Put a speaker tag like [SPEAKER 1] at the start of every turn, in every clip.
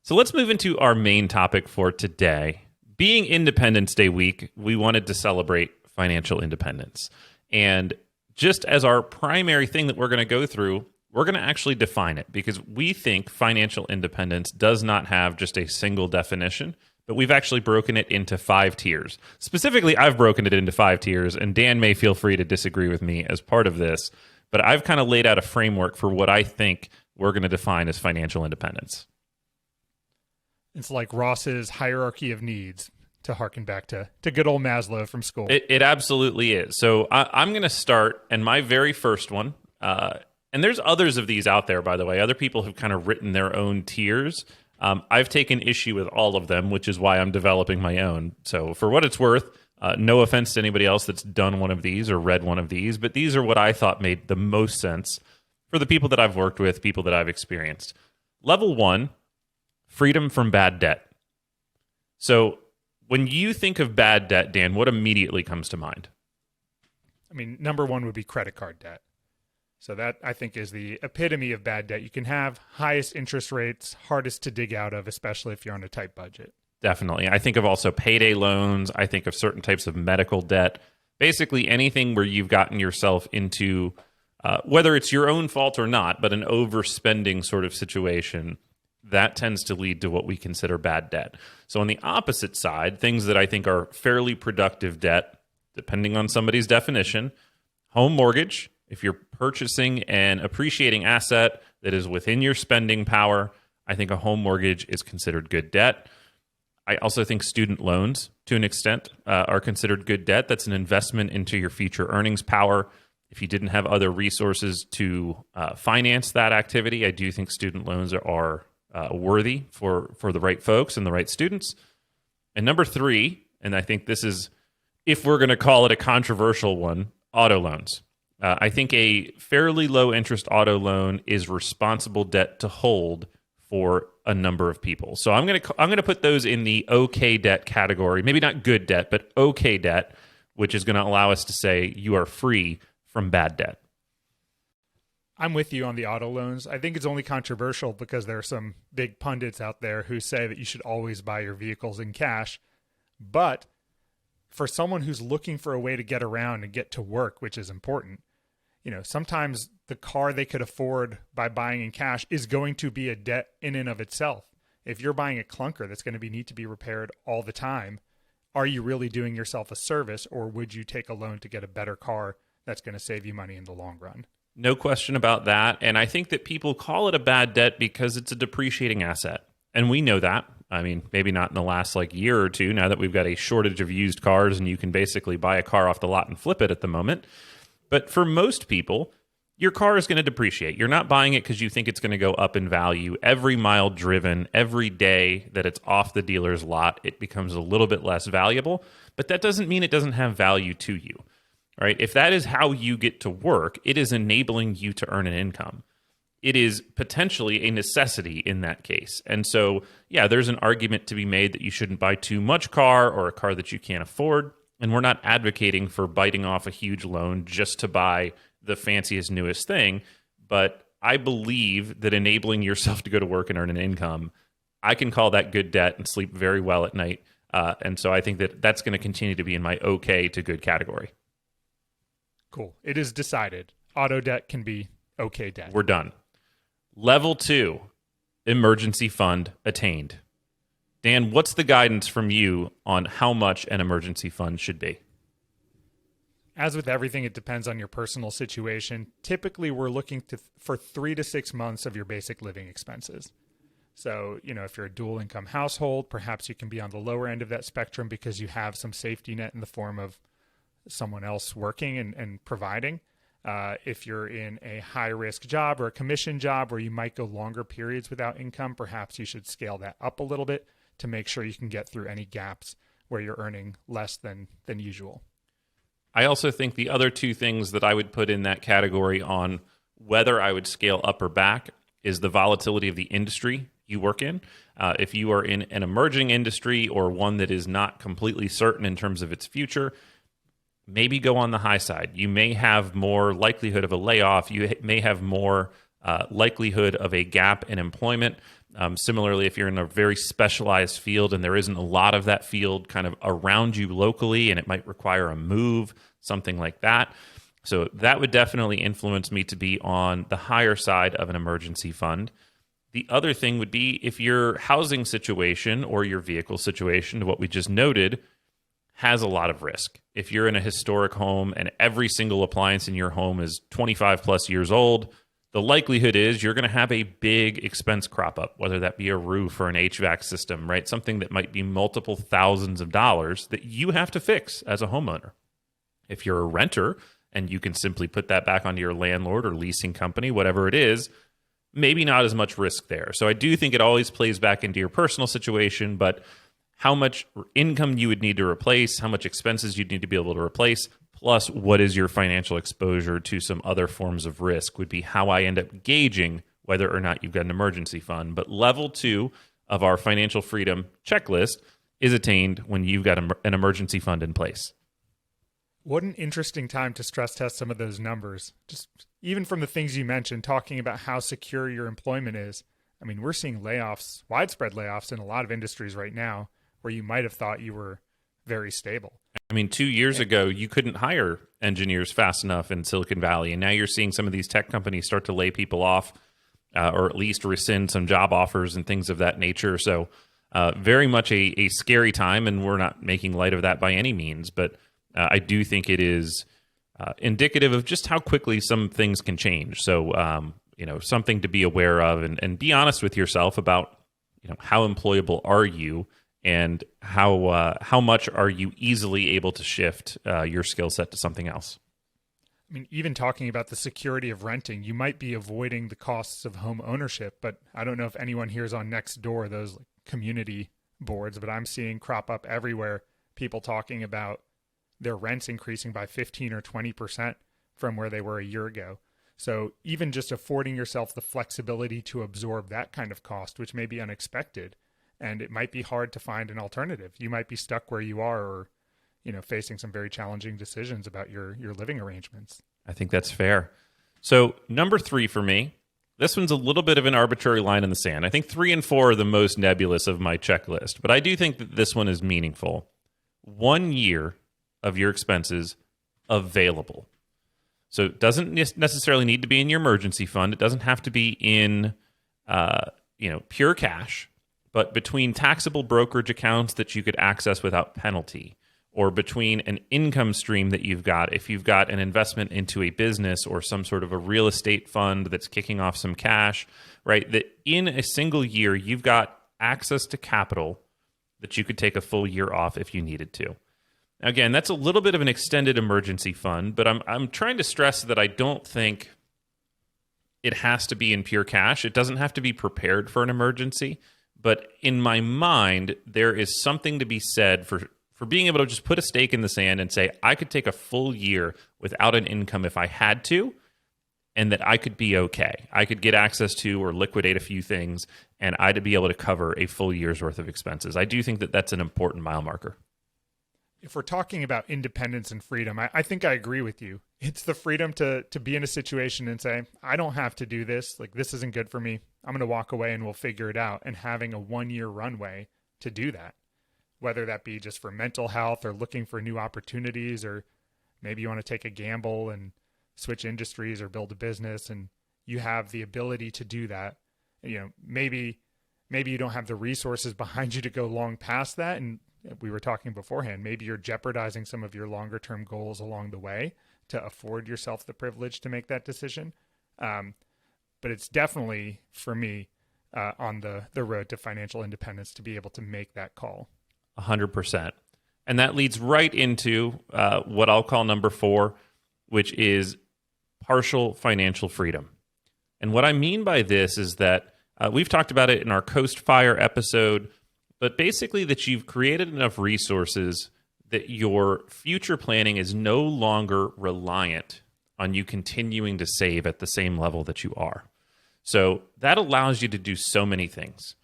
[SPEAKER 1] So let's move into our main topic for today. Being Independence Day week, we wanted to celebrate financial independence. And just as our primary thing that we're going to go through, we're going to actually define it because we think financial independence does not have just a single definition, but we've actually broken it into 5 tiers. Specifically, I've broken it into 5 tiers, and Dan may feel free to disagree with me as part of this, but I've kind of laid out a framework for what I think we're going to define as financial independence.
[SPEAKER 2] It's like Ross's hierarchy of needs, to harken back to good old Maslow from school.
[SPEAKER 1] It absolutely is. So I'm going to start, and my very first one, and there's others of these out there, by the way. Other people have kind of written their own tiers. I've taken issue with all of them, which is why I'm developing my own. So for what it's worth, no offense to anybody else that's done one of these or read one of these, but these are what I thought made the most sense for the people that I've worked with, people that I've experienced. Level 1, freedom from bad debt. So when you think of bad debt, Dan, what immediately comes to mind?
[SPEAKER 2] I mean, number 1 would be credit card debt. So that, I think, is the epitome of bad debt. You can have highest interest rates, hardest to dig out of, especially if you're on a tight budget.
[SPEAKER 1] Definitely. I think of also payday loans. I think of certain types of medical debt. Basically anything where you've gotten yourself into, whether it's your own fault or not, but an overspending sort of situation, that tends to lead to what we consider bad debt. So on the opposite side, things that I think are fairly productive debt, depending on somebody's definition, home mortgage. If you're purchasing an appreciating asset that is within your spending power, I think a home mortgage is considered good debt. I also think student loans, to an extent, are considered good debt. That's an investment into your future earnings power. If you didn't have other resources to finance that activity, I do think student loans are worthy for the right folks and the right students. And number 3, and I think this is, if we're going to call it a controversial one, auto loans. I think a fairly low interest auto loan is responsible debt to hold for a number of people. So I'm going to put those in the okay debt category. Maybe not good debt, but okay debt, which is going to allow us to say you are free from bad debt.
[SPEAKER 2] I'm with you on the auto loans. I think it's only controversial because there are some big pundits out there who say that you should always buy your vehicles in cash. But for someone who's looking for a way to get around and get to work, which is important, sometimes the car they could afford by buying in cash is going to be a debt in and of itself. If you're buying a clunker that's going to need to be repaired all the time, are you really doing yourself a service, or would you take a loan to get a better car that's going to save you money in the long run?
[SPEAKER 1] No question about that. And I think that people call it a bad debt because it's a depreciating asset. And we know that. I mean, maybe not in the last year or two, now that we've got a shortage of used cars and you can basically buy a car off the lot and flip it at the moment. But for most people, your car is going to depreciate. You're not buying it because you think it's going to go up in value. Every mile driven, every day that it's off the dealer's lot, it becomes a little bit less valuable. But that doesn't mean it doesn't have value to you. Right? If that is how you get to work, it is enabling you to earn an income. It is potentially a necessity in that case. And so, yeah, there's an argument to be made that you shouldn't buy too much car or a car that you can't afford. And we're not advocating for biting off a huge loan just to buy the fanciest, newest thing. But I believe that enabling yourself to go to work and earn an income, I can call that good debt and sleep very well at night. And so I think that that's going to continue to be in my okay to good category.
[SPEAKER 2] Cool. It is decided. Auto debt can be okay debt.
[SPEAKER 1] We're done. Level 2, emergency fund attained. Dan, what's the guidance from you on how much an emergency fund should be?
[SPEAKER 2] As with everything, it depends on your personal situation. Typically, we're looking for 3 to 6 months of your basic living expenses. So, if you're a dual income household, perhaps you can be on the lower end of that spectrum because you have some safety net in the form of someone else working and providing. If you're in a high-risk job or a commission job where you might go longer periods without income, perhaps you should scale that up a little bit to make sure you can get through any gaps where you're earning less than usual.
[SPEAKER 1] I also think the other 2 things that I would put in that category on whether I would scale up or back is the volatility of the industry you work in. If you are in an emerging industry or one that is not completely certain in terms of its future, maybe go on the high side. You may have more likelihood of a layoff. You may have more likelihood of a gap in employment. Similarly, if you're in a very specialized field and there isn't a lot of that field kind of around you locally and it might require a move, something like that. So that would definitely influence me to be on the higher side of an emergency fund. The other thing would be if your housing situation or your vehicle situation, what we just noted, has a lot of risk. If you're in a historic home and every single appliance in your home is 25 plus years old, the likelihood is you're going to have a big expense crop up, whether that be a roof or an HVAC system, right? Something that might be multiple thousands of dollars that you have to fix as a homeowner. If you're a renter and you can simply put that back onto your landlord or leasing company, whatever it is, maybe not as much risk there. So I do think it always plays back into your personal situation, but how much income you would need to replace, how much expenses you'd need to be able to replace, plus what is your financial exposure to some other forms of risk would be how I end up gauging whether or not you've got an emergency fund. But level 2 of our financial freedom checklist is attained when you've got an emergency fund in place.
[SPEAKER 2] What an interesting time to stress test some of those numbers. Just even from the things you mentioned, talking about how secure your employment is. I mean, we're seeing layoffs, widespread layoffs in a lot of industries right now where you might have thought you were very stable.
[SPEAKER 1] I mean, 2 years ago, you couldn't hire engineers fast enough in Silicon Valley. And now you're seeing some of these tech companies start to lay people off or at least rescind some job offers and things of that nature. So very much a scary time, and we're not making light of that by any means. But I do think it is indicative of just how quickly some things can change. So, something to be aware of and be honest with yourself about, how employable are you and how much are you easily able to shift your skill set to something else.
[SPEAKER 2] I mean, even talking about the security of renting, you might be avoiding the costs of home ownership, but I don't know if anyone here is on Nextdoor, those community boards, but I'm seeing crop up everywhere, people talking about their rents increasing by 15 or 20% from where they were a year ago. So even just affording yourself the flexibility to absorb that kind of cost, which may be unexpected, and it might be hard to find an alternative. You might be stuck where you are or, facing some very challenging decisions about your living arrangements.
[SPEAKER 1] I think that's fair. So number 3 for me, this one's a little bit of an arbitrary line in the sand. I think 3 and 4 are the most nebulous of my checklist, but I do think that this one is meaningful. 1 year of your expenses available. So it doesn't necessarily need to be in your emergency fund. It doesn't have to be in, pure cash, but between taxable brokerage accounts that you could access without penalty, or between an income stream that you've got, if you've got an investment into a business or some sort of a real estate fund that's kicking off some cash, right? That in a single year, you've got access to capital that you could take a full year off if you needed to. Again, that's a little bit of an extended emergency fund, but I'm trying to stress that I don't think it has to be in pure cash. It doesn't have to be prepared for an emergency, but in my mind, there is something to be said for being able to just put a stake in the sand and say, I could take a full year without an income if I had to, and that I could be okay. I could get access to or liquidate a few things, and I'd be able to cover a full year's worth of expenses. I do think that that's an important mile marker.
[SPEAKER 2] If we're talking about independence and freedom, I think I agree with you. It's the freedom to be in a situation and say, I don't have to do this. This isn't good for me. I'm going to walk away and we'll figure it out. And having a 1-year runway to do that, whether that be just for mental health or looking for new opportunities, or maybe you want to take a gamble and switch industries or build a business, and you have the ability to do that. Maybe you don't have the resources behind you to go long past that. And we were talking beforehand, maybe you're jeopardizing some of your longer term goals along the way to afford yourself the privilege to make that decision. But it's definitely, for me, on the road to financial independence to be able to make that call.
[SPEAKER 1] 100%. And that leads right into what I'll call number 4, which is partial financial freedom. And what I mean by this is that we've talked about it in our Coast Fire episode, but basically that you've created enough resources that your future planning is no longer reliant on you continuing to save at the same level that you are. So that allows you to do so many things.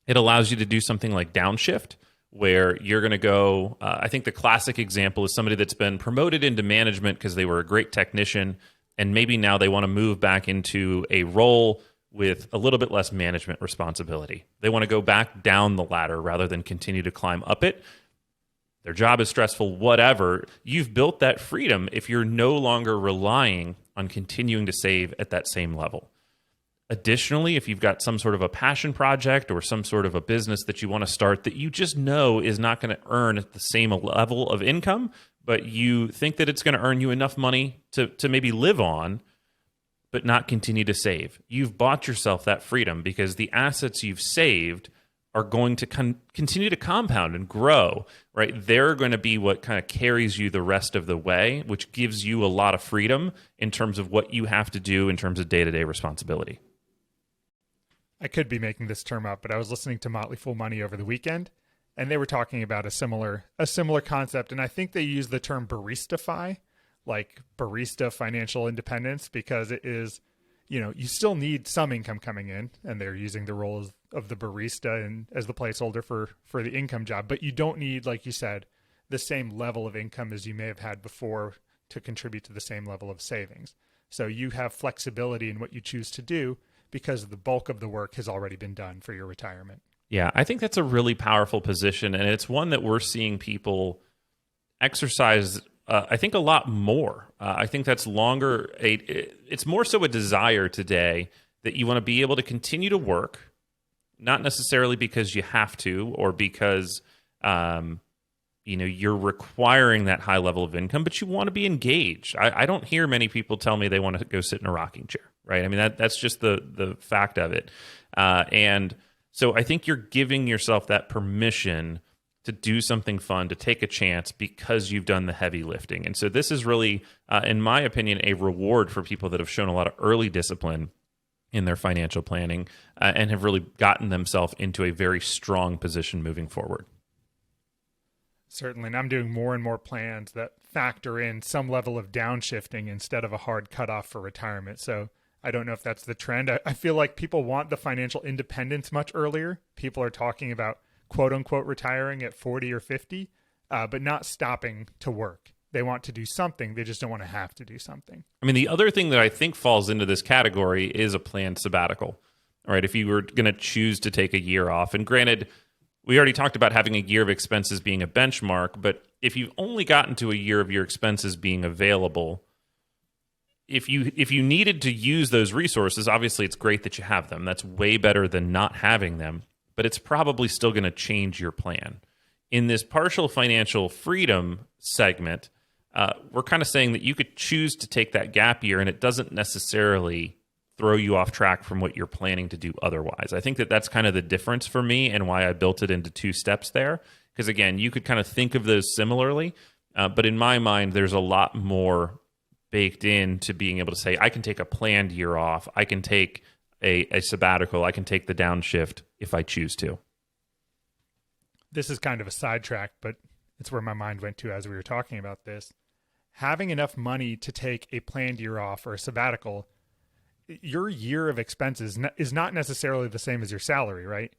[SPEAKER 1] It allows you to do something like downshift, where you're going to go, I think the classic example is somebody that's been promoted into management because they were a great technician, and maybe now they want to move back into a role with a little bit less management responsibility. They want to go back down the ladder rather than continue to climb up it. Their job is stressful, whatever. You've built that freedom if you're no longer relying on continuing to save at that same level. Additionally, if you've got some sort of a passion project or some sort of a business that you want to start that you just know is not going to earn at the same level of income, but you think that it's going to earn you enough money to maybe live on, but not continue to save. You've bought yourself that freedom because the assets you've saved are going to continue to compound and grow, right? They're going to be what kind of carries you the rest of the way, which gives you a lot of freedom in terms of what you have to do in terms of day-to-day responsibility.
[SPEAKER 2] I could be making this term up, but I was listening to Motley Fool Money over the weekend, and they were talking about a similar concept, and I think they use the term baristify, like barista financial independence, because it is, you still need some income coming in, and they're using the role of the barista and as the placeholder for the income job, but you don't need, like you said, the same level of income as you may have had before to contribute to the same level of savings. So you have flexibility in what you choose to do because the bulk of the work has already been done for your retirement.
[SPEAKER 1] Yeah, I think that's a really powerful position, and it's one that we're seeing people exercise, I think, a lot more. I think that's it's more so a desire today that you want to be able to continue to work, not necessarily because you have to or because you're requiring that high level of income, but you want to be engaged. I don't hear many people tell me they want to go sit in a rocking chair, right? I mean, that's just the fact of it. And so I think you're giving yourself that permission to do something fun, to take a chance because you've done the heavy lifting. And so this is really, in my opinion, a reward for people that have shown a lot of early discipline in their financial planning and have really gotten themselves into a very strong position moving forward.
[SPEAKER 2] Certainly. And I'm doing more and more plans that factor in some level of downshifting instead of a hard cutoff for retirement. So I don't know if that's the trend. I feel like people want the financial independence much earlier. People are talking about quote unquote retiring at 40 or 50, but not stopping to work. They want to do something. They just don't want to have to do something.
[SPEAKER 1] I mean, the other thing that I think falls into this category is a planned sabbatical. All right, if you were going to choose to take a year off, and granted, we already talked about having a year of expenses being a benchmark, but if you've only gotten to a year of your expenses being available, if you needed to use those resources, obviously it's great that you have them. That's way better than not having them, but it's probably still going to change your plan. In this partial financial freedom segment, we're kind of saying that you could choose to take that gap year and it doesn't necessarily throw you off track from what you're planning to do otherwise. I think that that's kind of the difference for me and why I built it into two steps there. Because again, you could kind of think of those similarly, but in my mind, there's a lot more baked in to being able to say, I can take a planned year off, I can take a sabbatical, I can take the downshift if I choose to.
[SPEAKER 2] This is kind of a sidetrack, but it's where my mind went to as we were talking about this. Having enough money to take a planned year off or a sabbatical, your year of expenses is not necessarily the same as your salary, right?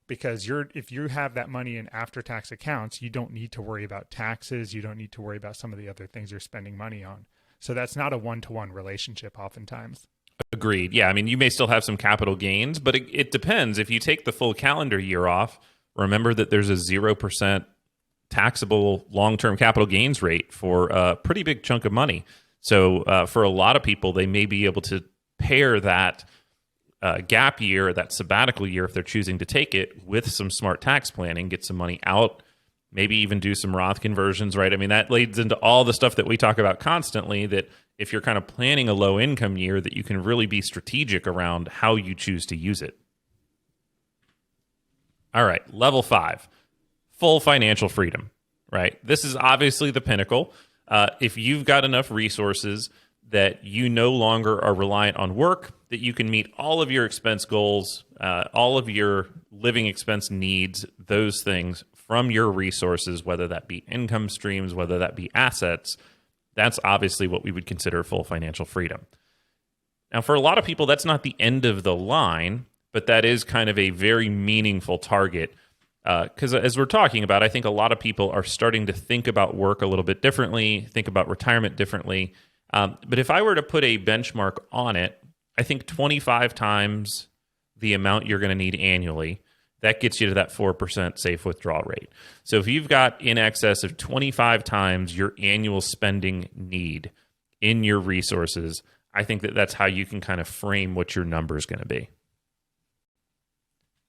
[SPEAKER 2] Because if you have that money in after-tax accounts, you don't need to worry about taxes. You don't need to worry about some of the other things you're spending money on. So that's not a one-to-one relationship oftentimes.
[SPEAKER 1] Agreed. Yeah, I mean, you may still have some capital gains, but it depends. If you take the full calendar year off, remember that there's a 0% taxable long-term capital gains rate for a pretty big chunk of money. So for a lot of people, they may be able to pair that gap year, that sabbatical year, if they're choosing to take it, with some smart tax planning, get some money out, maybe even do some Roth conversions, right? I mean, that leads into all the stuff that we talk about constantly, that if you're kind of planning a low income year, that you can really be strategic around how you choose to use it. All right, level 5, full financial freedom, right? This is obviously the pinnacle. If you've got enough resources that you no longer are reliant on work, that you can meet all of your expense goals, all of your living expense needs, those things from your resources, whether that be income streams, whether that be assets, that's obviously what we would consider full financial freedom. Now, for a lot of people, that's not the end of the line, but that is kind of a very meaningful target. Because as we're talking about, I think a lot of people are starting to think about work a little bit differently, think about retirement differently. But if I were to put a benchmark on it, I think 25 times the amount you're going to need annually, that gets you to that 4% safe withdrawal rate. So if you've got in excess of 25 times your annual spending need in your resources, I think that that's how you can kind of frame what your number is going to be.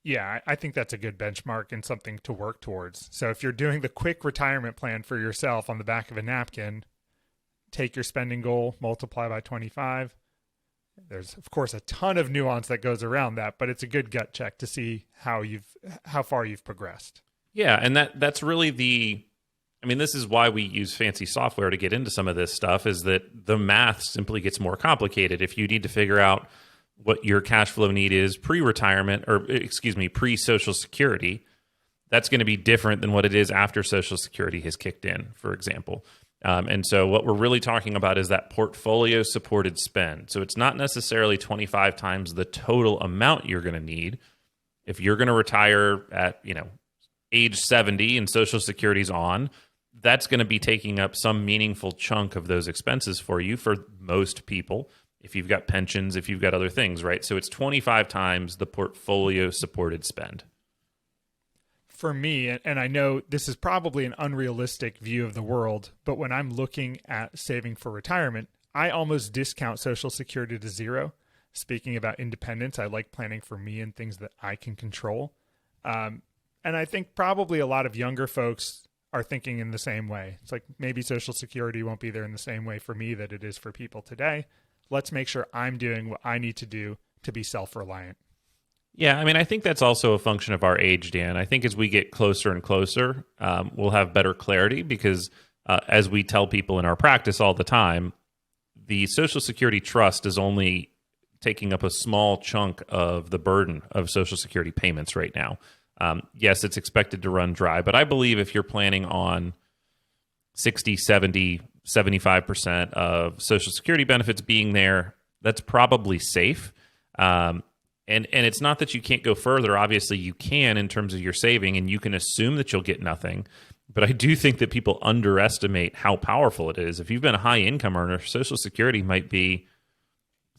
[SPEAKER 2] Yeah, I think that's a good benchmark and something to work towards. So if you're doing the quick retirement plan for yourself on the back of a napkin, take your spending goal, multiply by 25. There's, of course, a ton of nuance that goes around that, but it's a good gut check to see how far you've progressed.
[SPEAKER 1] Yeah, and that's really this is why we use fancy software to get into some of this stuff, is that the math simply gets more complicated. If you need to figure out what your cash flow need is pre-retirement, or pre-Social Security, that's going to be different than what it is after Social Security has kicked in, for example. And so what we're really talking about is that portfolio supported spend. So it's not necessarily 25 times the total amount you're going to need. If you're going to retire at, age 70 and Social Security's on, that's going to be taking up some meaningful chunk of those expenses for you for most people. If you've got pensions, if you've got other things, right? So it's 25 times the portfolio supported spend.
[SPEAKER 2] For me, and I know this is probably an unrealistic view of the world, but when I'm looking at saving for retirement, I almost discount Social Security to zero. Speaking about independence, I like planning for me and things that I can control. And I think probably a lot of younger folks are thinking in the same way. It's like maybe Social Security won't be there in the same way for me that it is for people today. Let's make sure I'm doing what I need to do to be self-reliant.
[SPEAKER 1] Yeah, I think that's also a function of our age, Dan. I think as we get closer and closer, we'll have better clarity because as we tell people in our practice all the time, the Social Security trust is only taking up a small chunk of the burden of Social Security payments right now. Yes, it's expected to run dry, but I believe if you're planning on 60, 70, 75% of Social Security benefits being there, that's probably safe. And it's not that you can't go further. Obviously, you can in terms of your saving, and you can assume that you'll get nothing. But I do think that people underestimate how powerful it is. If you've been a high income earner, Social Security might be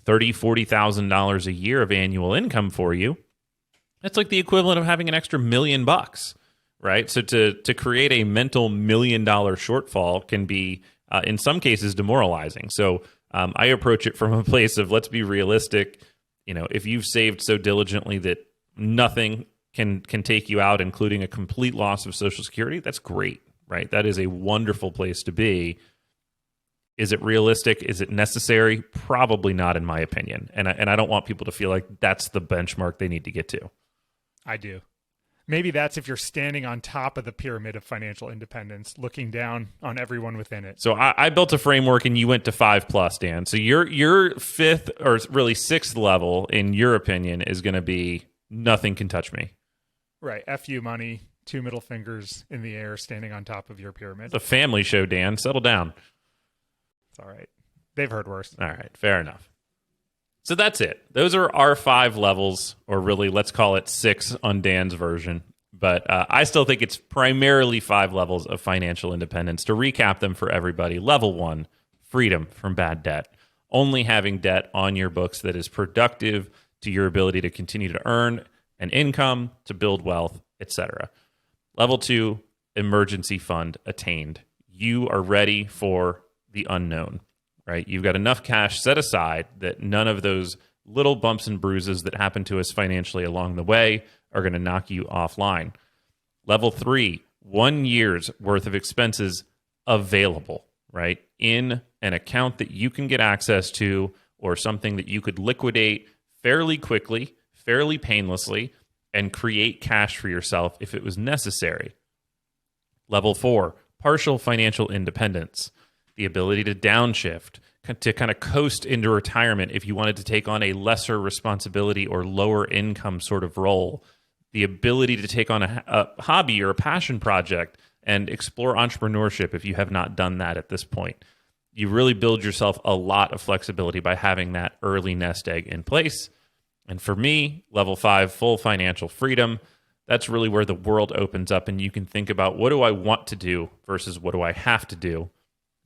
[SPEAKER 1] $30,000, $40,000 a year of annual income for you. That's like the equivalent of having an extra $1 million, right? So to create a mental $1 million shortfall can be, in some cases, demoralizing. So I approach it from a place of let's be realistic. If you've saved so diligently that nothing can take you out, including a complete loss of Social Security, that's great, right? That is a wonderful place to be. Is it realistic? Is it necessary? Probably not, in my opinion. And I don't want people to feel like that's the benchmark they need to get to.
[SPEAKER 2] I do. Maybe that's if you're standing on top of the pyramid of financial independence, looking down on everyone within it.
[SPEAKER 1] So I built a framework and you went to 5+, Dan. So your fifth or really sixth level, in your opinion, is going to be nothing can touch me.
[SPEAKER 2] Right. FU money, 2 middle fingers in the air, standing on top of your pyramid.
[SPEAKER 1] It's a family show, Dan. Settle down.
[SPEAKER 2] It's all right. They've heard worse.
[SPEAKER 1] All right. Fair enough. So that's it. Those are our 5 levels, or really, let's call it 6 on Dan's version. But I still think it's primarily 5 levels of financial independence. To recap them for everybody, level 1, freedom from bad debt. Only having debt on your books that is productive to your ability to continue to earn an income, to build wealth, etc. Level 2, emergency fund attained. You are ready for the unknown. Right? You've got enough cash set aside that none of those little bumps and bruises that happen to us financially along the way are going to knock you offline. Level 3, 1 year's worth of expenses available, right? In an account that you can get access to, or something that you could liquidate fairly quickly, fairly painlessly, and create cash for yourself if it was necessary. Level 4, partial financial independence. The ability to downshift, to kind of coast into retirement if you wanted to take on a lesser responsibility or lower income sort of role. The ability to take on a hobby or a passion project and explore entrepreneurship if you have not done that at this point. You really build yourself a lot of flexibility by having that early nest egg in place. And for me, level 5, full financial freedom. That's really where the world opens up and you can think about, what do I want to do versus what do I have to do?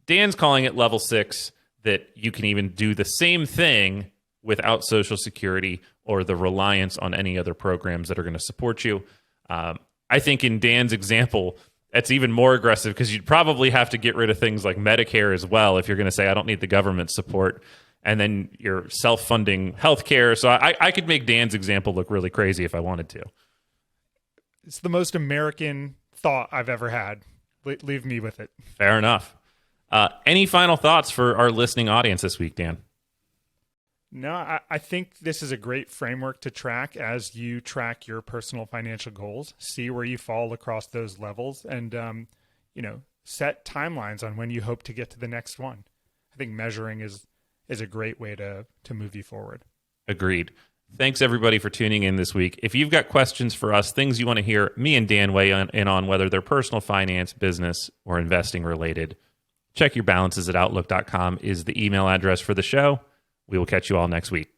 [SPEAKER 1] Dan's calling it level 6, that you can even do the same thing without Social Security or the reliance on any other programs that are going to support you. I think in Dan's example, that's even more aggressive because you'd probably have to get rid of things like Medicare as well if you're going to say, I don't need the government support. And then you're self-funding healthcare. So I could make Dan's example look really crazy if I wanted to.
[SPEAKER 2] It's the most American thought I've ever had. Leave me with it.
[SPEAKER 1] Fair enough. Any final thoughts for our listening audience this week, Dan?
[SPEAKER 2] No, I think this is a great framework to track as you track your personal financial goals. See where you fall across those levels, and set timelines on when you hope to get to the next one. I think measuring is a great way to move you forward. Agreed.
[SPEAKER 1] Thanks, everybody, for tuning in this week. If you've got questions for us, things you want to hear me and Dan weigh in on, whether they're personal finance, business, or investing related, checkyourbalances@outlook.com is the email address for the show. We will catch you all next week.